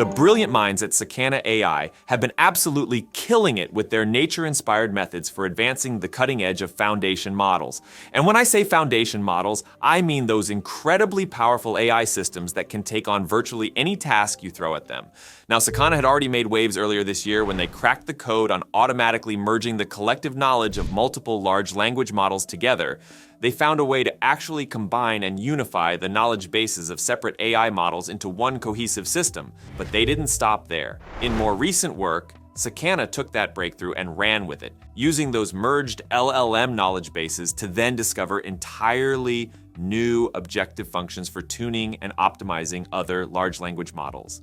The brilliant minds at Sakana AI have been absolutely killing it with their nature-inspired methods for advancing the cutting edge of foundation models. And when I say foundation models, I mean those incredibly powerful AI systems that can take on virtually any task you throw at them. Now, Sakana had already made waves earlier this year when they cracked the code on automatically merging the collective knowledge of multiple large language models together. They found a way to actually combine and unify the knowledge bases of separate AI models into one cohesive system, but they didn't stop there. In more recent work, Sakana took that breakthrough and ran with it, using those merged LLM knowledge bases to then discover entirely new objective functions for tuning and optimizing other large language models.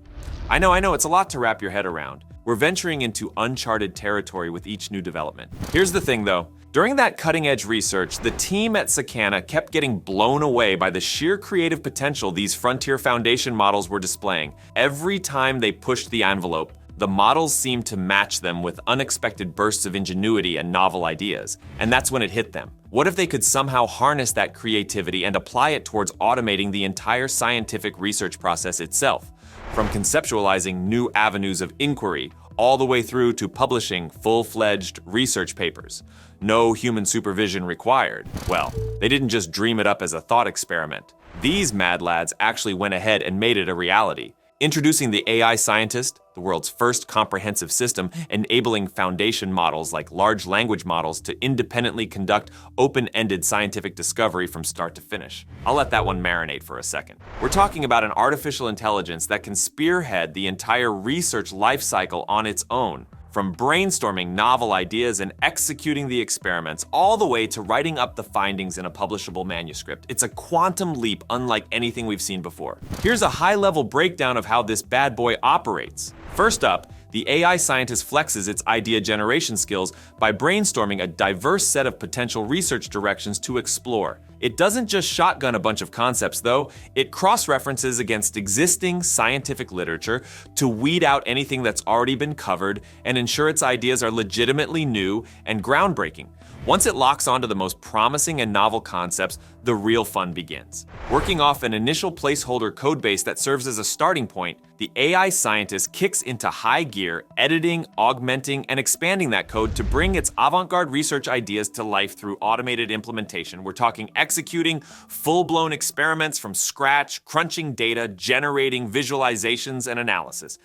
I know, it's a lot to wrap your head around. We're venturing into uncharted territory with each new development. Here's the thing though. During that cutting-edge research, the team at Sakana kept getting blown away by the sheer creative potential these frontier foundation models were displaying. Every time they pushed the envelope, the models seemed to match them with unexpected bursts of ingenuity and novel ideas. And that's when it hit them. What if they could somehow harness that creativity and apply it towards automating the entire scientific research process itself? From conceptualizing new avenues of inquiry, all the way through to publishing full-fledged research papers. No human supervision required. Well, they didn't just dream it up as a thought experiment. These mad lads actually went ahead and made it a reality. Introducing the AI Scientist, the world's first comprehensive system enabling foundation models like large language models to independently conduct open-ended scientific discovery from start to finish. I'll let that one marinate for a second. We're talking about an artificial intelligence that can spearhead the entire research lifecycle on its own. From brainstorming novel ideas and executing the experiments, all the way to writing up the findings in a publishable manuscript. It's a quantum leap unlike anything we've seen before. Here's a high-level breakdown of how this bad boy operates. First up, the AI Scientist flexes its idea generation skills by brainstorming a diverse set of potential research directions to explore. It doesn't just shotgun a bunch of concepts though, it cross-references against existing scientific literature to weed out anything that's already been covered and ensure its ideas are legitimately new and groundbreaking. Once it locks onto the most promising and novel concepts, the real fun begins. Working off an initial placeholder codebase that serves as a starting point, the AI Scientist kicks into high gear, editing, augmenting, and expanding that code to bring its avant-garde research ideas to life through automated implementation. We're talking executing full-blown experiments from scratch, crunching data, generating visualizations and analysis.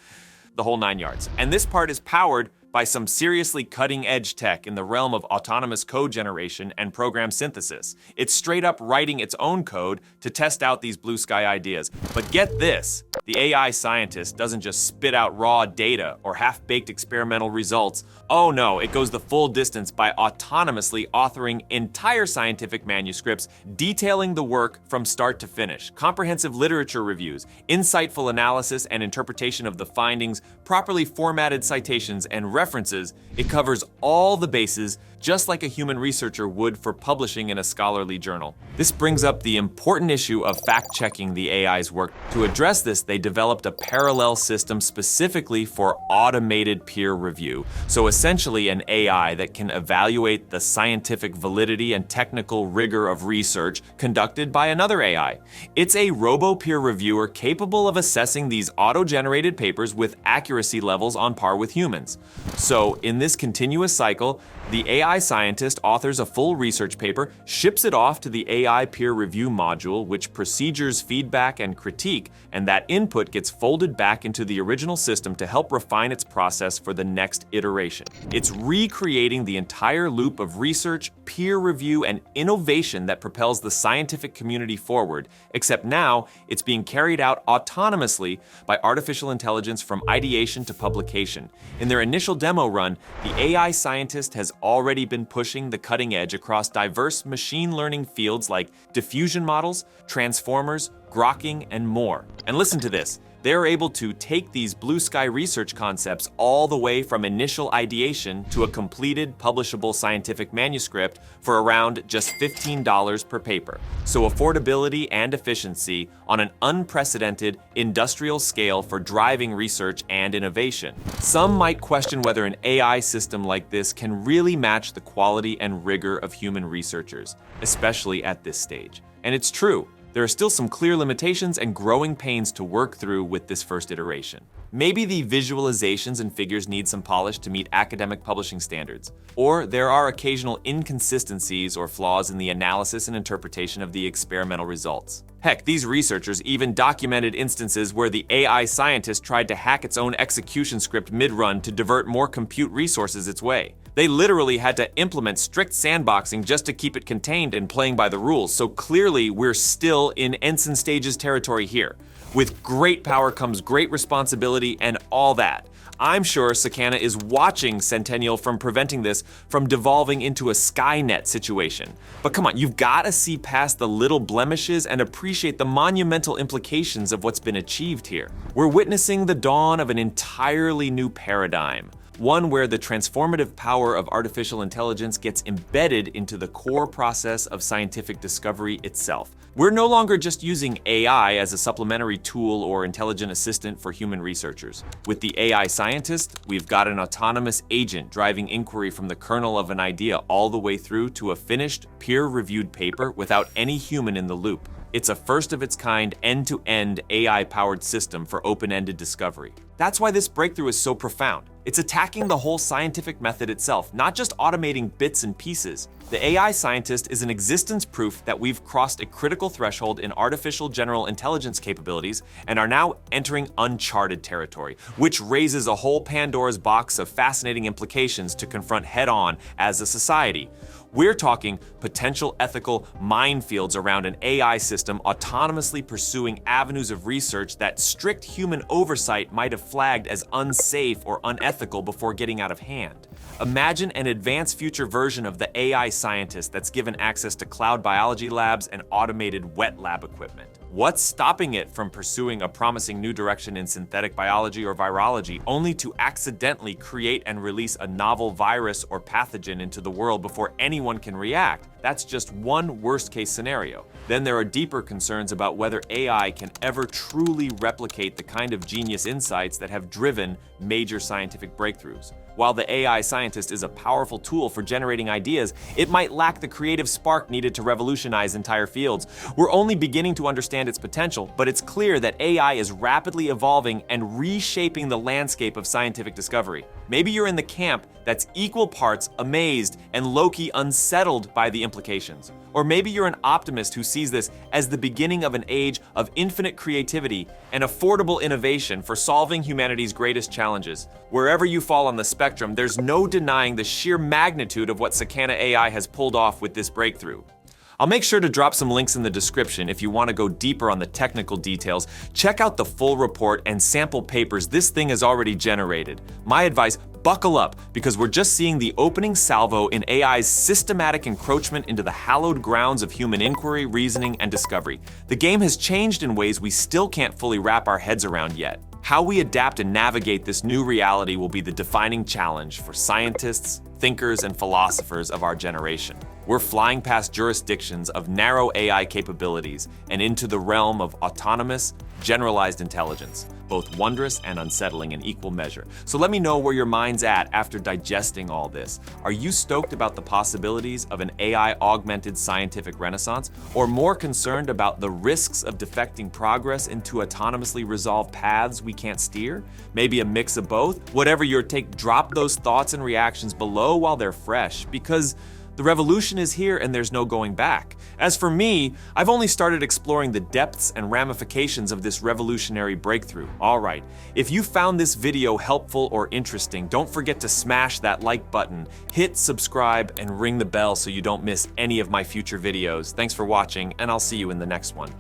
The whole 9 yards. And this part is powered by some seriously cutting-edge tech in the realm of autonomous code generation and program synthesis. It's straight up writing its own code to test out these blue sky ideas. But get this, the AI Scientist doesn't just spit out raw data or half-baked experimental results. Oh no, it goes the full distance by autonomously authoring entire scientific manuscripts, detailing the work from start to finish, comprehensive literature reviews, insightful analysis and interpretation of the findings, properly formatted citations and references. It covers all the bases just like a human researcher would for publishing in a scholarly journal. This brings up the important issue of fact-checking the AI's work. To address this, they developed a parallel system specifically for automated peer review. So essentially an AI that can evaluate the scientific validity and technical rigor of research conducted by another AI. It's a robo-peer reviewer capable of assessing these auto-generated papers with accuracy levels on par with humans. So in this continuous cycle, the AI Scientist authors a full research paper, ships it off to the AI peer review module, which procedures feedback and critique, and that input gets folded back into the original system to help refine its process for the next iteration. It's recreating the entire loop of research, peer review, and innovation that propels the scientific community forward, except now it's being carried out autonomously by artificial intelligence from ideation to publication. In their initial demo run, the AI Scientist has already been pushing the cutting edge across diverse machine learning fields like diffusion models, transformers, grokking, and more. And listen to this. They're able to take these blue sky research concepts all the way from initial ideation to a completed publishable scientific manuscript for around just $15 per paper. So affordability and efficiency on an unprecedented industrial scale for driving research and innovation. Some might question whether an AI system like this can really match the quality and rigor of human researchers, especially at this stage. And it's true. there are still some clear limitations and growing pains to work through with this first iteration. Maybe the visualizations and figures need some polish to meet academic publishing standards, or there are occasional inconsistencies or flaws in the analysis and interpretation of the experimental results. Heck, these researchers even documented instances where the AI scientist tried to hack its own execution script mid-run to divert more compute resources its way. They literally had to implement strict sandboxing just to keep it contained and playing by the rules, so clearly we're still in ensign stages territory here. With great power comes great responsibility and all that. I'm sure Sakana is watching Centennial from preventing this from devolving into a Skynet situation. But come on, you've got to see past the little blemishes and appreciate the monumental implications of what's been achieved here. We're witnessing the dawn of an entirely new paradigm. One where the transformative power of artificial intelligence gets embedded into the core process of scientific discovery itself. We're no longer just using AI as a supplementary tool or intelligent assistant for human researchers. With the AI scientist, we've got an autonomous agent driving inquiry from the kernel of an idea all the way through to a finished, peer-reviewed paper without any human in the loop. It's a first-of-its-kind, end-to-end AI-powered system for open-ended discovery. That's why this breakthrough is so profound. It's attacking the whole scientific method itself, not just automating bits and pieces. The AI scientist is an existence proof that we've crossed a critical threshold in artificial general intelligence capabilities and are now entering uncharted territory, which raises a whole Pandora's box of fascinating implications to confront head-on as a society. We're talking potential ethical minefields around an AI system autonomously pursuing avenues of research that strict human oversight might have flagged as unsafe or unethical before getting out of hand. Imagine an advanced future version of the AI scientist that's given access to cloud biology labs and automated wet lab equipment. What's stopping it from pursuing a promising new direction in synthetic biology or virology, only to accidentally create and release a novel virus or pathogen into the world before anyone can react? That's just one worst-case scenario. Then there are deeper concerns about whether AI can ever truly replicate the kind of genius insights that have driven major scientific breakthroughs. While the AI scientist is a powerful tool for generating ideas, it might lack the creative spark needed to revolutionize entire fields. We're only beginning to understand its potential, but it's clear that AI is rapidly evolving and reshaping the landscape of scientific discovery. Maybe you're in the camp that's equal parts amazed and low-key unsettled by the implications. Or maybe you're an optimist who sees this as the beginning of an age of infinite creativity and affordable innovation for solving humanity's greatest challenges. Wherever you fall on the spectrum, there's no denying the sheer magnitude of what Sakana AI has pulled off with this breakthrough. I'll make sure to drop some links in the description if you want to go deeper on the technical details. Check out the full report and sample papers this thing has already generated. My advice, buckle up, because we're just seeing the opening salvo in AI's systematic encroachment into the hallowed grounds of human inquiry, reasoning, and discovery. The game has changed in ways we still can't fully wrap our heads around yet. How we adapt and navigate this new reality will be the defining challenge for scientists, thinkers, and philosophers of our generation. We're flying past jurisdictions of narrow AI capabilities and into the realm of autonomous, generalized intelligence, both wondrous and unsettling in equal measure. So let me know where your mind's at after digesting all this. Are you stoked about the possibilities of an AI-augmented scientific renaissance, or more concerned about the risks of defecting progress into autonomously resolved paths we can't steer? Maybe a mix of both? Whatever your take, drop those thoughts and reactions below while they're fresh, because the revolution is here and there's no going back. As for me, I've only started exploring the depths and ramifications of this revolutionary breakthrough. Alright, if you found this video helpful or interesting, don't forget to smash that like button, hit subscribe, and ring the bell so you don't miss any of my future videos. Thanks for watching, and I'll see you in the next one.